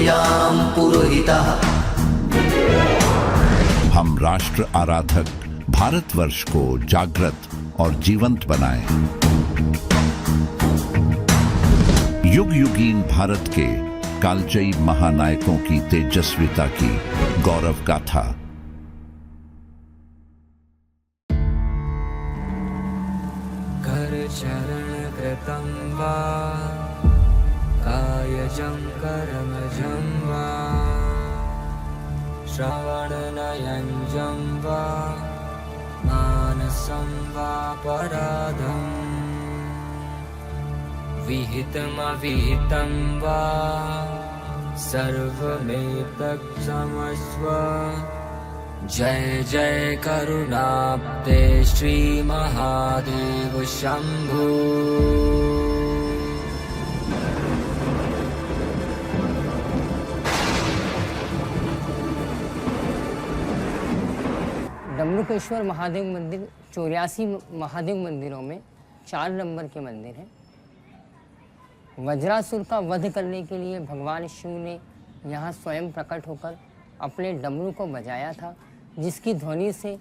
पूजां पुरोहितः। हम राष्ट्र आराधक भारतवर्ष को जागृत और जीवंत बनाएं। युग युगीन भारत के कालजयी महानायकों की तेजस्विता की गौरव गाथा। कर चरण कृतं वा कायजं कर्मजं वा श्रवणनयनजं वा मानसं वा पराधम् विहितमविहितं वा सर्वमेतत्क्षमस्व। जय जय करुणाब्दे श्री महादेव शंभू। डमरुकेश्वर महादेव मंदिर 84 महादेव मंदिरों में 4 नंबर के मंदिर हैं। वज्रासुर का वध करने के लिए भगवान शिव ने यहाँ स्वयं प्रकट होकर अपने डमरू को बजाया था, जिसकी ध्वनि से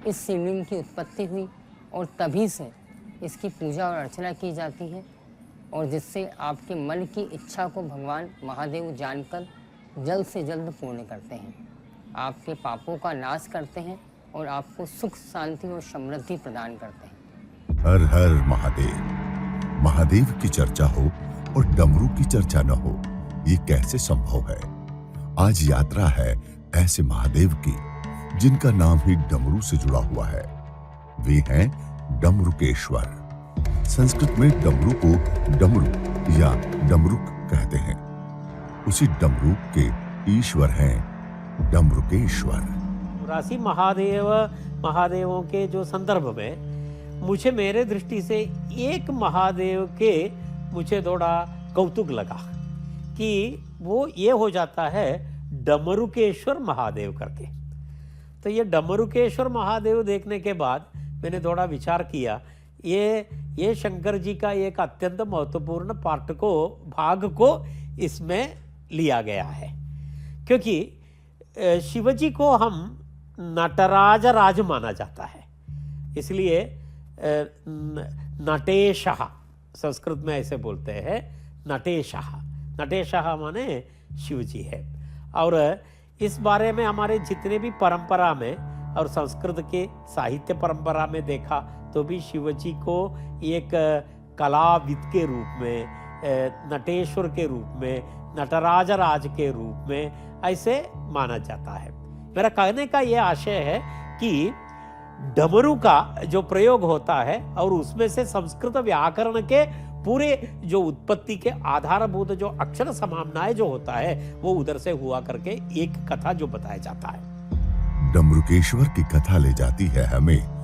इस शिवलिंग की उत्पत्ति हुई और तभी से इसकी पूजा और अर्चना की जाती है, और जिससे आपके मन की इच्छा को भगवान महादेव जानकर जल्द से जल्द पूर्ण करते हैं, आपके पापों का नाश करते हैं और आपको सुख शांति और समृद्धि प्रदान करते हैं। हर हर महादेव। महादेव की चर्चा हो और डमरू की चर्चा न हो, ये कैसे संभव है? आज यात्रा है ऐसे महादेव की जिनका नाम ही डमरू से जुड़ा हुआ है। वे हैं डमरुकेश्वर। संस्कृत में डमरू को डमरू या डमरुक कहते हैं। उसी डमरुक के ईश्वर हैं डमरुकेश्वर। 84 महादेवों के जो संदर्भ में मुझे मेरे दृष्टि से एक महादेव के मुझे थोड़ा कौतुक लगा कि वो ये हो जाता है डमरुकेश्वर महादेव करके। तो ये डमरुकेश्वर महादेव देखने के बाद मैंने थोड़ा विचार किया, ये शंकर जी का एक अत्यंत महत्वपूर्ण भाग को इसमें लिया गया है, क्योंकि शिवजी को हम नटराज राज माना जाता है, इसलिए नटेशः संस्कृत में ऐसे बोलते हैं, नटेशः माने शिवजी है। और इस बारे में हमारे जितने भी परंपरा में और संस्कृत के साहित्य परंपरा में देखा तो भी शिवजी को एक कलाविद के रूप में, नटेश्वर के रूप में, नटराज राज के रूप में ऐसे माना जाता है। मेरा कहने का यह आशय है कि डमरू का जो प्रयोग होता है और उसमें से संस्कृत व्याकरण के पूरे जो उत्पत्ति के आधारभूत जो अक्षर समाम्नाय जो होता है वो उधर से हुआ करके एक कथा जो बताया जाता है। डमरुकेश्वर की कथा ले जाती है हमें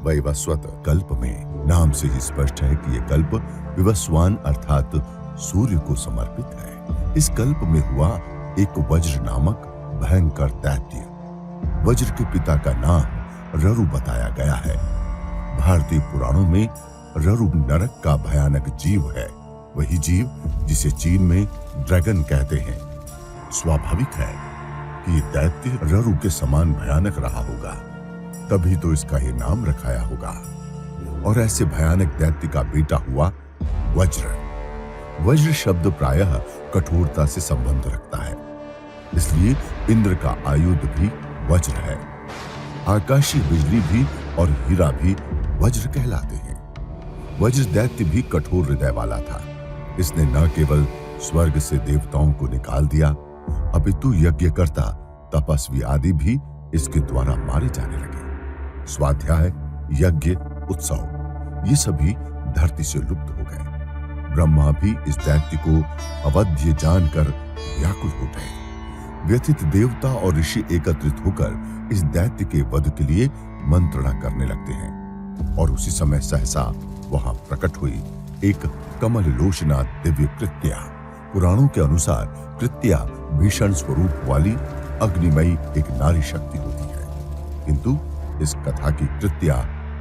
वैवस्वत कल्प में। नाम से ही स्पष्ट है कि ये कल्प विवस्वान अर्थात सूर्य को समर्पित है। इस कल्प में हुआ एक वज्र नामक भयंकर दैत्य। वज्र के पिता का नाम ररु बताया गया है। भारतीय पुराणों में ररु नरक का भयानक जीव है, वही जीव जिसे चीन में ड्रैगन कहते हैं। स्वाभाविक है कि दैत्य ररु के समान भयानक रहा होगा, तभी तो इसका ये नाम रखाया होगा। और ऐसे भयानक दैत्य का बेटा हुआ वज्र। वज्र शब्द प्रायः कठोरता से संबंध रखता है, इसलिए इंद्र का आयुध भी वज्र है। आकाशीय बिजली भी और हीरा भी वज्र कहलाते हैं। वज्र दैत्य भी कठोर हृदय वाला था। इसने न केवल स्वर्ग से देवताओं को निकाल दिया, अपितु यज्ञकर्ता, तपस्वी आदि भी इसके द्वारा मारे जाने लगे। स्वाध्याय, यज्ञ, उत्सव ये सभी धरती से लुप्त हो गए। ब्रह्मा भी इस दैत्य को अवध्य जानकर व्याकुल हो गए। व्यथित देवता और ऋषि एकत्रित होकर इस दैत्य के वध के लिए मंत्रणा करने लगते हैं। और उसी समय सहसा वहां प्रकट हुई एक कमल लोचना दिव्य कृत्या। पुराणों के अनुसार कृत्या भीषण स्वरूप वाली अग्निमयी एक नारी शक्ति होती है, किंतु इस कथा की कृत्या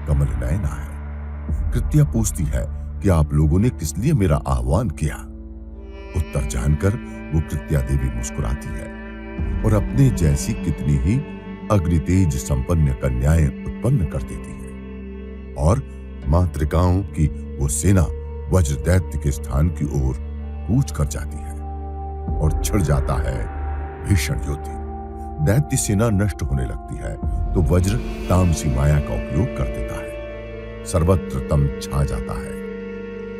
कमल नयना है। कृत्या पूछती है कि आप लोगों ने किस लिए मेरा आह्वान किया। उत्तर जानकर वो कृत्या देवी मुस्कुराती है और अपने जैसी कितनी ही अग्नितेज संपन्न कन्याएं उत्पन्न कर देती है और मातृकाओं की वो सेना वज्र दैत्य के स्थान की ओर कूच कर जाती है और छिड़ जाता है भीषण युद्ध। दैत्य सेना नष्ट होने लगती है तो वज्र तामसी माया का उपयोग कर देता है। सर्वत्र तम छा जाता है।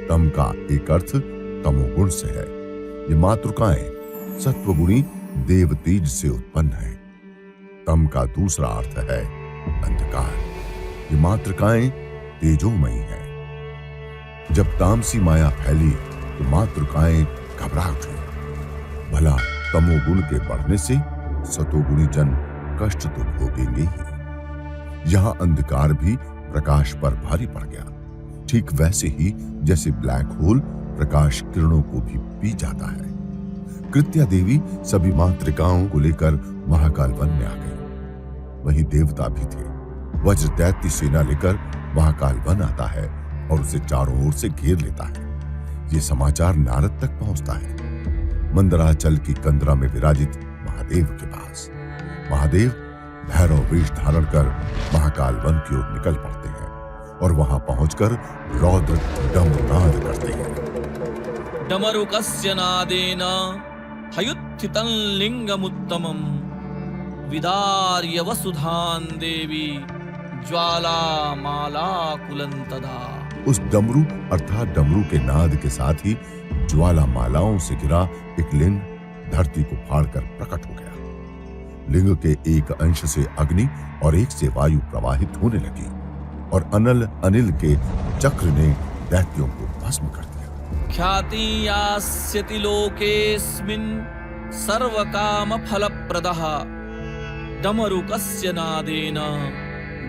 तम का एक अर्थ तमोगुण से है। ये मातृकाएं सत्वगुणी देव तेज से उत्पन्न है। तम का दूसरा अर्थ है अंधकार। ये मातृकाएं तेजोमयी है। जब तामसी माया फैली तो मातृकाएं घबरा उठी। भला तमोगुण के बढ़ने से सतोगुणी जन कष्ट तो भोगेंगे ही। यहां अंधकार भी प्रकाश पर भारी पड़ गया, ठीक वैसे ही जैसे ब्लैक होल प्रकाश किरणों को भी पी जाता है। कृत्या देवी सभी मातृकाओं को लेकर महाकाल वन में आ गई। वहीं देवता भी थे। वज्र दैत्य सेना लेकर महाकाल वन आता है और उसे चारों ओर से घेर लेता है। ये समाचार नारद तक पहुंचता है। मंदराचल की कंदरा में विराजित महादेव के पास। महादेव भैरव वेश धारण कर महाकाल वन की ओर निकल पड़ते हैं और वहां पहुंचकर रौद्र डमरुनाद करते हैं। डमरुकस्य नादेन हयुत्थितं लिंगमुत्तमं विदार्य वसुधां देवी ज्वालामालाकुलं तदा। उस डमरू अर्थात डमरू के नाद के साथ ही ज्वालामालाओं से घिरा एक लिंग धरती को फाड़कर प्रकट हो गया। लिंग के एक अंश से अग्नि और एक से वायु प्रवाहित होने लगी और अनिल के चक्र ने दैत्यों को भस्म कर दिया। ख्याति यास्यति लोकेस्मिन् सर्वकाम फलप्रदः डमरुकस्य नादेन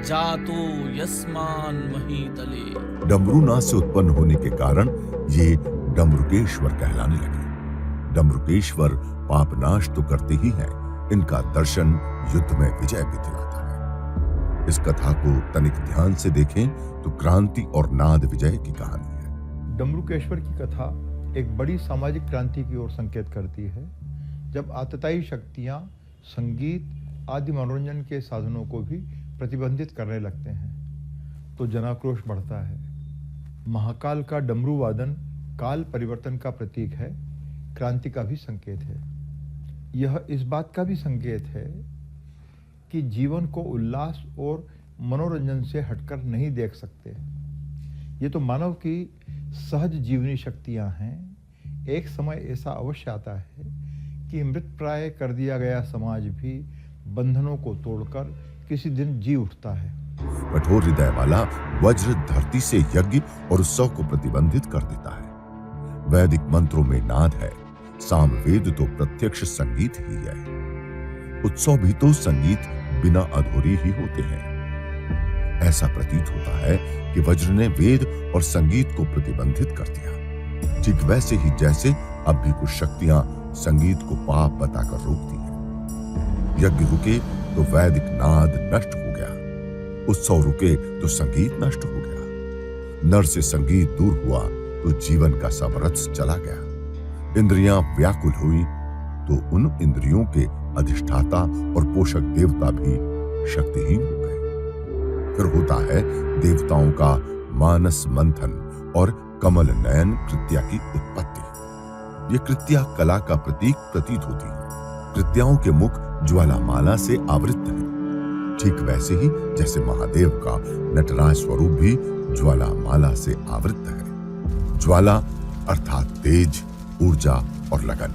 जातो यस्मान् महीतले। डमरू नाद से उत्पन्न होने के कारण ये डमरुकेश्वर कहलाने लगे। डमरुकेश्वर पापनाश तो करते ही हैं, इनका दर्शन युद्ध में विजय भी दिलाता है। इस कथा को तनिक ध्यान से देखें तो क्रांति और नाद विजय की कहानी है। डमरुकेश्वर की कथा एक बड़ी सामाजिक क्रांति की ओर संकेत करती है। जब आतताई शक्तियां संगीत आदि मनोरंजन के साधनों को भी प्रतिबंधित करने लगते हैं तो जनाक्रोश बढ़ता है। महाकाल का डमरू वादन काल परिवर्तन का प्रतीक है, क्रांति का भी संकेत है। यह इस बात का भी संकेत है कि जीवन को उल्लास और मनोरंजन से हटकर नहीं देख सकते। ये तो मानव की सहज जीवनी शक्तियां हैं। एक समय ऐसा अवश्य आता है कि मृतप्राय कर दिया गया समाज भी बंधनों को तोड़कर किसी दिन जी उठता है। कठोर हृदय वाला वज्र धरती से यज्ञ और उत्सव को प्रतिबंधित कर देता है। वैदिक मंत्रों में नाद है, सामवेद तो प्रत्यक्ष संगीत ही है। उत्सव भी तो संगीत बिना अधूरी ही होते हैं। ऐसा प्रतीत होता है कि वज्र ने वेद और संगीत को प्रतिबंधित कर दिया, ठीक वैसे ही जैसे अब भी कुछ शक्तियां संगीत को पाप बताकर रोकती हैं। यज्ञ रुके तो वैदिक नाद नष्ट हो गया, उत्सव रुके तो संगीत नष्ट हो गया। नर से संगीत दूर हुआ तो जीवन का सब रस चला गया। इंद्रियां व्याकुल हुई तो उन इंद्रियों के अधिष्ठाता और पोषक देवता भी शक्तिहीन हो गए। फिर होता है देवताओं का मानस मंथन और कमल नयन कृत्या की उत्पत्ति। ये कृत्या कला का प्रतीक प्रतीत होती है। कृत्याओं के मुख ज्वालामाला से आवृत है, ठीक वैसे ही जैसे महादेव का नटराज स्वरूप भी ज्वालामाला से आवृत है। ज्वाला अर्थात तेज, ऊर्जा और लगन।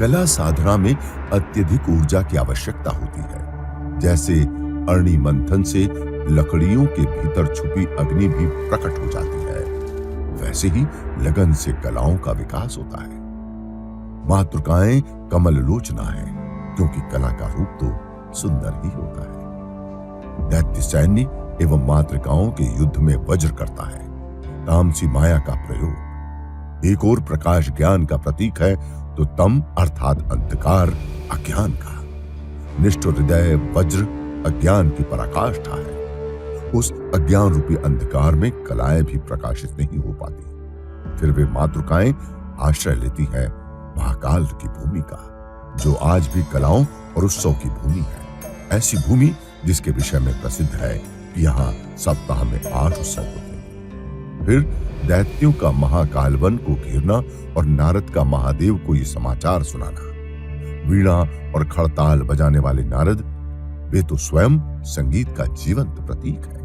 कला साधना में अत्यधिक ऊर्जा की आवश्यकता होती है। जैसे अरणि मंथन से लकड़ियों के भीतर छुपी अग्नि भी प्रकट हो जाती है, वैसे ही लगन से कलाओं का विकास होता है। मातृकाएं कमल लोचना है क्योंकि कला का रूप तो सुंदर ही होता है। दैत्य सैन्य एवं मातृकाओं के युद्ध में वज्र करता है तामसी माया का प्रयोग। एक और प्रकाश ज्ञान का प्रतीक है तो तम अर्थात अंधकार अज्ञान का। निष्ठुर हृदय वज्र अज्ञान की पराकाष्ठा है। उस अज्ञान रूपी अंधकार में कलाएं भी प्रकाशित नहीं हो पाती। फिर वे मातृकाएं आश्रय लेती है महाकाल की भूमि का, जो आज भी कलाओं और उत्सव की भूमि है। ऐसी भूमि जिसके विषय में प्रसिद्ध है कि यहाँ सप्ताह में 8 उत्सव होते हैं। फिर दैत्यों का महाकालवन को घेरना और नारद का महादेव को ये समाचार सुनाना। वीणा और खड़ताल बजाने वाले नारद, वे तो स्वयं संगीत का जीवंत प्रतीक है।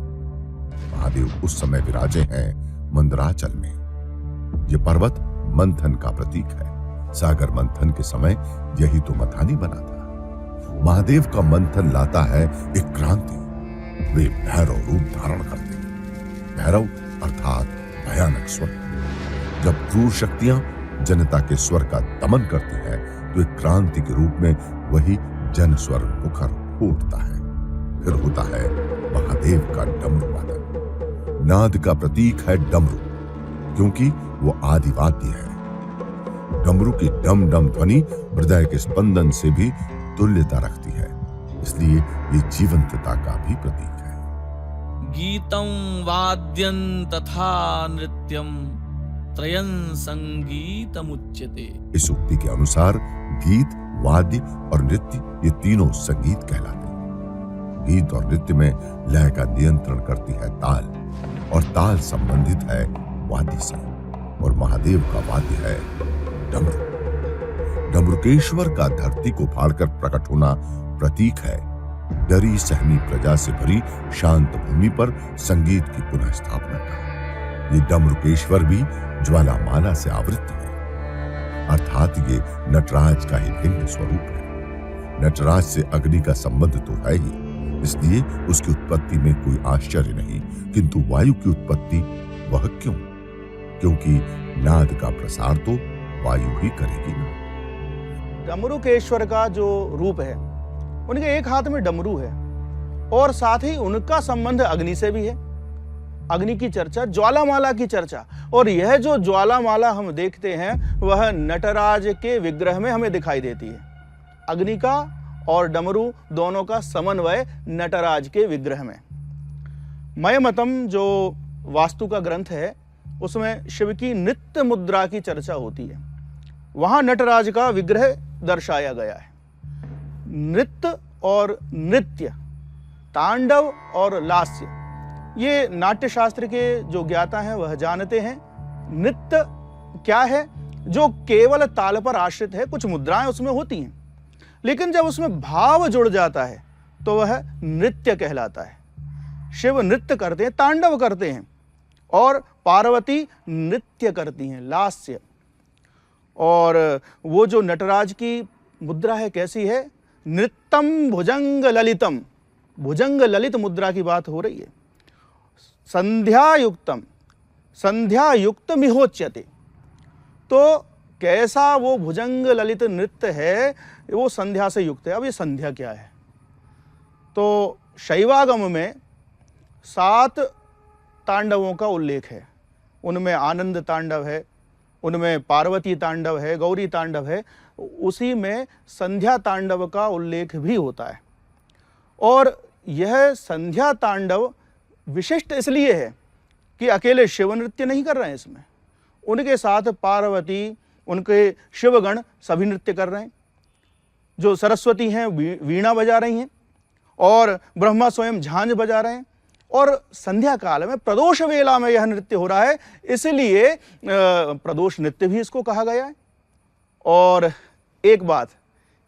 महादेव उस समय विराजे हैं मंदराचल में। ये पर्वत मंथन का प्रतीक है। सागर मंथन के समय यही तो मथानी बना था। महादेव का मंथन लाता है एक क्रांति। वे भैरव रूप धारण करते हैं। भैरव अर्थात भयानक स्वर। जब क्रूर शक्तियां जनता के स्वर का दमन करती है तो एक क्रांति के रूप में वही जन स्वर मुखर उठता है। फिर होता है महादेव का डमरू वादन। नाद का प्रतीक है डमरू, क्योंकि वो आदि वाद्य है। डमरू की डम डम ध्वनि हृदय के स्पंदन से भी तुल्यता रखती है, इसलिए ये जीवंतता का भी प्रतीक है। गीतं वाद्यं तथा नृत्यं त्रयं संगीतमुच्यते। इस उक्ति के अनुसार गीत, वाद्य और नृत्य, ये तीनों संगीत कहलाते हैं। गीत और नृत्य में लय का नियंत्रण करती है ताल, और ताल संबंधित है वाद्य से, और महादेव का वाद्य है डमरू। डमरुकेश्वर का धरती को फाड़कर प्रकट होना प्रतीक है डरी सहमी प्रजा से भरी शांत भूमि पर संगीत की पुनः स्थापना का। ये डमरुकेश्वर भी ज्वालामाला से आवृत है, अर्थात ये नटराज का ही भिन्न स्वरूप है। नटराज से अग्नि का संबंध तो है ही, इसलिए उसकी उत्पत्ति में कोई आश्चर्य नहीं। किंतु वायु की उत्पत्ति वह क्यों? क्योंकि नाद का प्रसार तो वायु ही करेगी ना। डमरुकेश्वर का जो रूप है, उनके एक हाथ में डमरू है और साथ ही उनका संबंध अग्नि से भी है। अग्नि की चर्चा, ज्वालामाला की चर्चा, और यह जो ज्वालामाला हम देखते हैं वह नटराज के विग्रह में हमें दिखाई देती है। अग्नि का और डमरू दोनों का समन्वय नटराज के विग्रह में। मयमतम जो वास्तु का ग्रंथ है, उसमें शिव की नित्य मुद्रा की चर्चा होती है। वहां नटराज का विग्रह दर्शाया गया है। नृत्य और नृत्य, तांडव और लास्य, ये नाट्य शास्त्र के जो ज्ञाता हैं वह जानते हैं। नृत्य क्या है? जो केवल ताल पर आश्रित है, कुछ मुद्राएं उसमें होती हैं, लेकिन जब उसमें भाव जुड़ जाता है तो वह नृत्य कहलाता है। शिव नृत्य करते हैं, तांडव करते हैं, और पार्वती नृत्य करती हैं, लास्य। और वो जो नटराज की मुद्रा है, कैसी है? नृत्यम भुजंग ललितम, भुजंग ललित मुद्रा की बात हो रही है। संध्यायुक्तम, संध्यायुक्तमिहोच्यते। तो कैसा वो भुजंग ललित नृत्य है, वो संध्या से युक्त है। अब ये संध्या क्या है? तो शैवागम में 7 तांडवों का उल्लेख है। उनमें आनंद तांडव है, उनमें पार्वती तांडव है, गौरी तांडव है, उसी में संध्या तांडव का उल्लेख भी होता है। और यह संध्या तांडव विशिष्ट इसलिए है कि अकेले शिव नृत्य नहीं कर रहे हैं इसमें, उनके साथ पार्वती, उनके शिवगण सभी नृत्य कर रहे हैं। जो सरस्वती हैं वीणा बजा रही हैं, और ब्रह्मा स्वयं झांझ बजा रहे हैं, और संध्या काल में प्रदोष वेला में यह नृत्य हो रहा है, इसलिए प्रदोष नृत्य भी इसको कहा गया है। और एक बात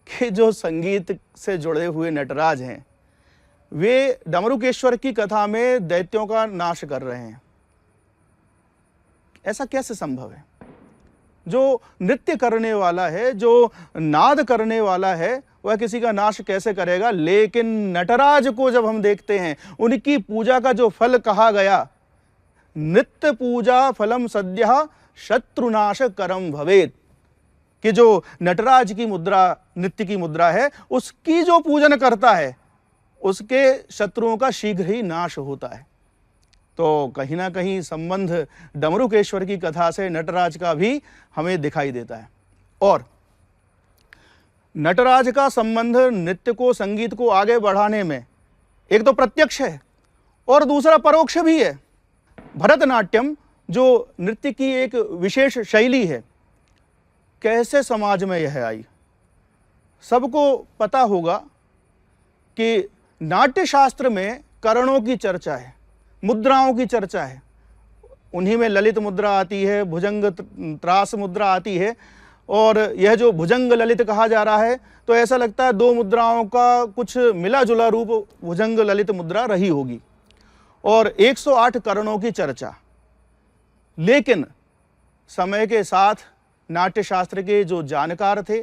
कि जो संगीत से जुड़े हुए नटराज हैं, वे डमरुकेश्वर की कथा में दैत्यों का नाश कर रहे हैं। ऐसा कैसे संभव है? जो नृत्य करने वाला है, जो नाद करने वाला है, वह किसी का नाश कैसे करेगा? लेकिन नटराज को जब हम देखते हैं, उनकी पूजा का जो फल कहा गया, नित्य पूजा फलम सद्यः शत्रुनाश करम भवेत्, कि जो नटराज की मुद्रा, नृत्य की मुद्रा है, उसकी जो पूजन करता है उसके शत्रुओं का शीघ्र ही नाश होता है। तो कहीं ना कहीं संबंध डमरुकेश्वर की कथा से नटराज का भी हमें दिखाई देता है। और नटराज का संबंध नृत्य को, संगीत को आगे बढ़ाने में एक तो प्रत्यक्ष है और दूसरा परोक्ष भी है। भरतनाट्यम जो नृत्य की एक विशेष शैली है, कैसे समाज में यह आई? सबको पता होगा कि नाट्य शास्त्र में करणों की चर्चा है, मुद्राओं की चर्चा है। उन्हीं में ललित मुद्रा आती है, भुजंग त्रास मुद्रा आती है, और यह जो भुजंग ललित कहा जा रहा है, तो ऐसा लगता है दो मुद्राओं का कुछ मिला जुला रूप भुजंग ललित मुद्रा रही होगी, और 108 करणों की चर्चा। लेकिन समय के साथ नाट्य शास्त्र के जो जानकार थे,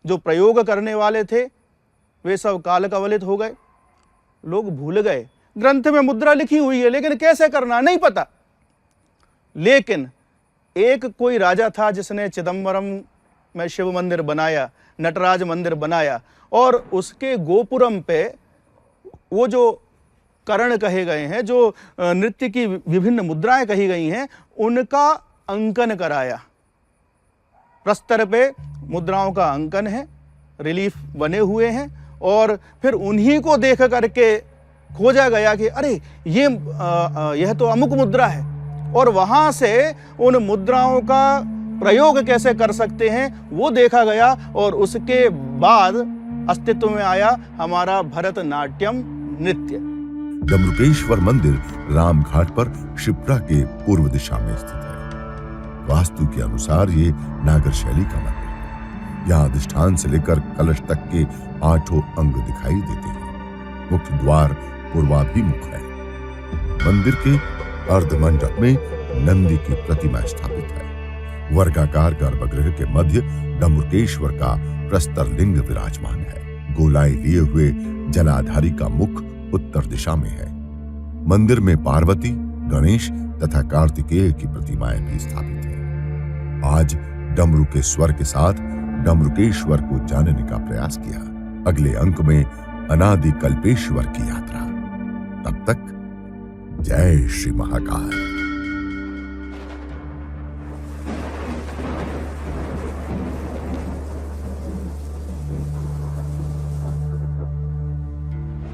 जो प्रयोग करने वाले थे, वे सब काल कवलित हो गए। लोग भूल गए, ग्रंथ में मुद्रा लिखी हुई है लेकिन कैसे करना नहीं पता। लेकिन एक कोई राजा था जिसने चिदम्बरम में शिव मंदिर बनाया, नटराज मंदिर बनाया, और उसके गोपुरम पे वो जो करण कहे गए हैं, जो नृत्य की विभिन्न मुद्राएं कही गई हैं, उनका अंकन कराया। प्रस्तर पे मुद्राओं का अंकन है, रिलीफ बने हुए हैं, और फिर उन्हीं को देख करके खोजा गया कि अरे यह तो अमुक मुद्रा है, और वहां से उन मुद्राओं का प्रयोग कैसे कर सकते हैं वो देखा गया, और उसके बाद अस्तित्व में आया हमारा भरतनाट्यम नृत्य। डमरुकेश्वर मंदिर रामघाट पर शिप्रा के पूर्व दिशा में स्थित है। वास्तु के अनुसार ये नागर शैली का मंदिर है। यहाँ अधिष्ठान से लेकर कलश तक के 8 अंग दिखाई देते हैं। मुख्य द्वार पूर्वाभिमुख है। मंदिर के अर्धमंडप में नंदी की प्रतिमा स्थापित है। वर्गाकार गर्भगृह के मध्य डमरुकेश्वर का प्रस्तर लिंग विराजमान है। गोलाई लिए हुए जलाधारी का मुख उत्तर दिशा में है। मंदिर में पार्वती, गणेश तथा कार्तिकेय की प्रतिमाएं भी स्थापित हैं। आज डमरू के स्वर के साथ डमरुकेश्वर को जानने का प्रयास किया। अगले अंक में अनादि कल्पेश्वर की यात्रा। तब तक जय श्री महाकाल।